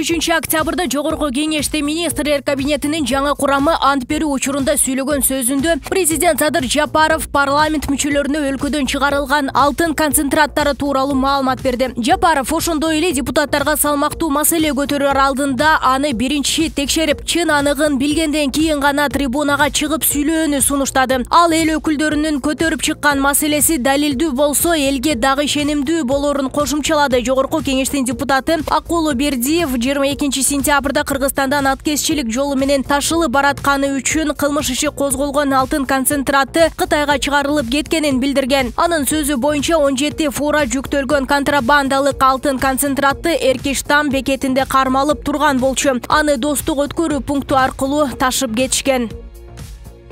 13-октябрда Жогорку Кеңеште министрлер кабинетинин жаңа курамы ант берүү учурунда сүйлөгөн сөзүндө президент Садыр Жапаров парламент мүчөлөрүнө өлкөдөн чыгарылган алтын концентраттары тууралуу маалымат берди. Жапаров ошондой эле депутаттарга салмактуу маселе көтөрөр алдында аны биринчи текшерип, чын аныгын билгенден кийин гана трибунага чыгып сүйлөөнү сунуштады. Ал эл өкүлдөрүнүн көтөрүп чыккан маселеси далилдүү болсо, элге дагы ишенимдүү болорун кошумчалады. Жогорку Кеңештин депутаты Акулу Бердиев 22 сентябрда Кыргызстандан аткезчилик жолу менен ташылып баратканы үчүн кылмыш иши козголгон алтын концентраты Кытайга чыгарылып кеткенин билдирген. Анын сөзү боюнча 17 фура жүктөлгөн контрабандалык алтын концентраты Эркиштам бекетинде кармалып турган болчу. Аны Достук өткөрүү пункту аркылуу ташып кетишкен.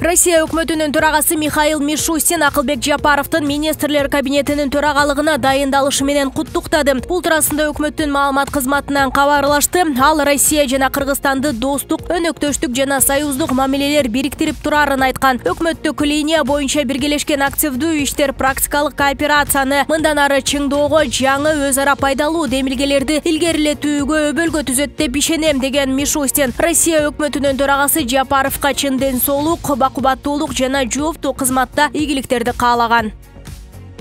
Россия өкмөтүнүн төрагасы Михаил Мишустин Акылбек Жапаровдун министрлер кабинетинин төрагалыгына дайындалышы менен куттуктады. Бул туурасында өкмөттүн маалымат кызматынан кабарлашты. Ал Россия жана Кыргызстанды достук, өнөктөштүк жана союздук мамилелер бириктирип турарын айткан. Өкмөттүк линия боюнча биргелешкен активдүү иштер практикалык кооперацияны мындан ары чыңдоого, жаңы өз ара пайдалуу демилгелерди илгерилетүүгө өбөлгө түзөт деп ишенем деген Мишустин. Россия өкмөтүнүн төрагасы Жапаровго чын ден соолук, бакубаттуулук жана жооптуу кызматта ийгиликтерди каалаган.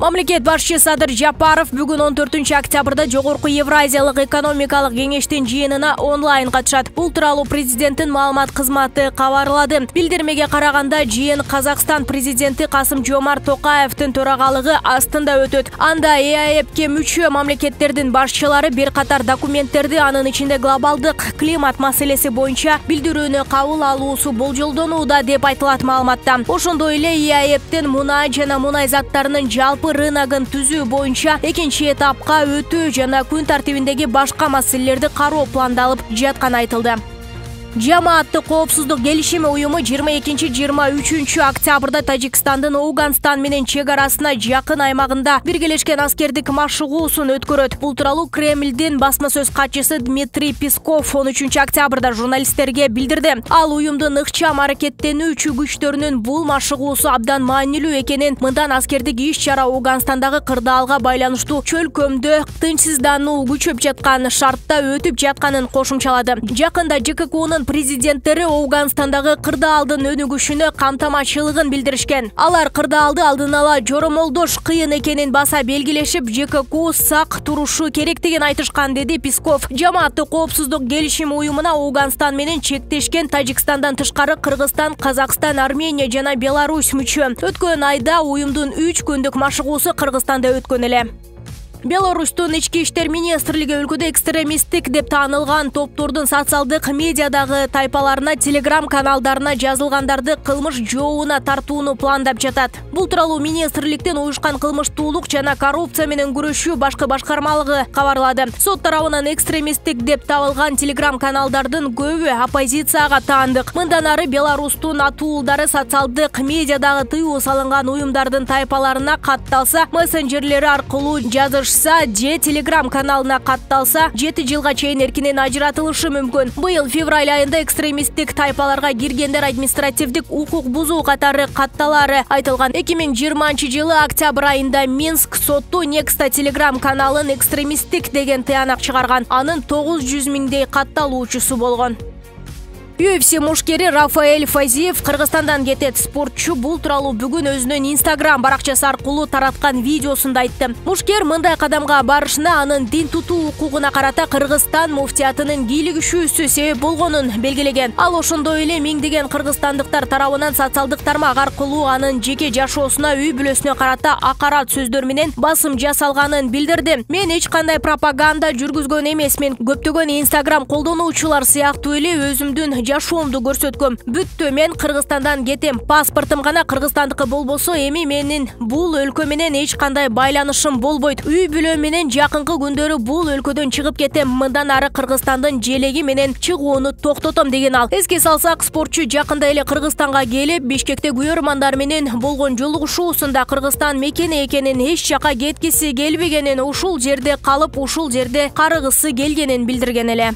Мамлекет башчысы Садыр Жапаров бүгүн 14 октябрда Жогорку Евразиялык экономикалык кеңештин жыйынына онлайн катышат. Бул тууралуу президенттин маалымат кызматы кабарлады. Билдирмеге караганда, жыйын Казакстан президенти Касым-Жомарт Токаевдин төрагалыгы астында өтөт. Анда ЕАЭПке мүчө мамлекеттердин башчылары бир катар документтерди, анын ичинде глобалдык климат маселеси боюнча билдирүүнү кабыл алуусу болжолдонууда деп айтылат маалыматта. Ошондой эле ЕАЭПтин мунай жана мунай заттарынын жалпы рыногун түзүү боюнча экинчи этапка өтүү жана күн тартибиндеги башка маселелерди кароо пландалып жатканы айтылды. Жамааттык коопсуздук келишими уюму 22-23 октябрда Тажикстандын Ауганстан менен чек арасына жакын аймагында биргелешкен аскердик машыгуусун өткөрөт. Бул тууралуу Кремлдин басма сөз катчысы Дмитрий Песков 13 октябрда журналисттерге билдирди. Ал уюмдун ыкчам аракеттенүүчү күчтөрүнүн бул машыгуусу абдан маанилүү экенин, мындан аскердик иш-чара Ауганстандагы кырдаалга байланыштуу чөлкөмдө тынчсыздануу күчөп жаткан шартта өтүп жатканын кошумчалады. Жакында ЖККнын президенттери Ауганстандагы кырдаалдын өнүгүшүнө камтамашчылыгын билдиришкен. Алар кырдаалды алдын ала жоромолдош кыйын экенин баса белгилешип, ЖКК сак турушу керектигин айтышкан, деди Песков. Жамааттык коопсуздук келишими уюмуна Ауганстан менен чектешкен Тажикстандан тышкары Кыргызстан, Казакстан, Армения жана Беларусь мүчө. Өткөн айда уюмдун 3 күндүк машыгуусу Кыргызстанда өткөн эле. Беларустун ички иштер министрлиги өлкөдө экстремисттик деп таанылган топтордун социалдык медиадагы тайпаларына, телеграм каналдарына жазылгандарды кылмыш жообуна тартууну пландап жатат. Бул тууралуу министрликтин уюшкан кылмыштуулук жана коррупция менен күрөшүү башкы башкармалыгы кабарлады. Сот тарабынан экстремисттик деп табылган телеграм каналдардын көбү оппозицияга таандык. Мындан ары Беларустун атуулдары социалдык медиадагы тыюу салынган уюмдардын тайпаларына катталса, мессенджерлери аркылуу жазыш же телеграм каналына катталса, 7 жылга чейин эркинен ажыратылышы мүмкүн. Быйыл февраль айында экстремисттик тайпаларга киргендер административдик укук бузуу катары катталары айтылган. 2020 жылы октябрь айында Минск сотту Некста телеграм каналын экстремисттик деген тыянак чыгарган. Анын 900 миңдей катталуучусу болгон. UFC мушкери Рафаэль Фазиев Кыргызстандан кетет. Спортчу бул тууралуу бүгүн өзүнүн Instagram баракчасы аркылуу тараткан видеосунда айтты. Мушкер мындай кадамга барышына анын дин тутуу укугуна карата Кыргызстан муфтиятынын кийлигишүүсү себеп болгонун белгилеген. Ал ошондой эле миңдеген кыргызстандыктар тарабынан социалдык тармак аркылуу анын жеке жашоосуна, үй бүлөсүнө карата акарат сөздөр менен басым жасалганын билдирди. Мен эч кандай пропаганда жүргүзгөн эмесмин. Көптөгөн Instagram колдонуучулар сыяктуу эле өзүмдүн жашоомду көрсөткөм. Бүттү, мен Кыргызстандан кетем. Паспортум гана кыргызстандыкы болбосо, эми менин бул өлкө менен эч кандай байланышым болбойт. Үй бүлө менен жакынкы күндөрү бул өлкөдөн чыгып кетем. Мындан ары Кыргызстандын желеги менен чыгууну токтотом деген ал. Эске салсак, спортчу жакында эле Кыргызстанга келип, Бишкекте күйөрмандар менен болгон жолугушуусунда Кыргызстан мекени экенин, эч жака кеткиси келбегенин, ушул жерде калып, ушул жерде карыгысы келгенин билдирген эле.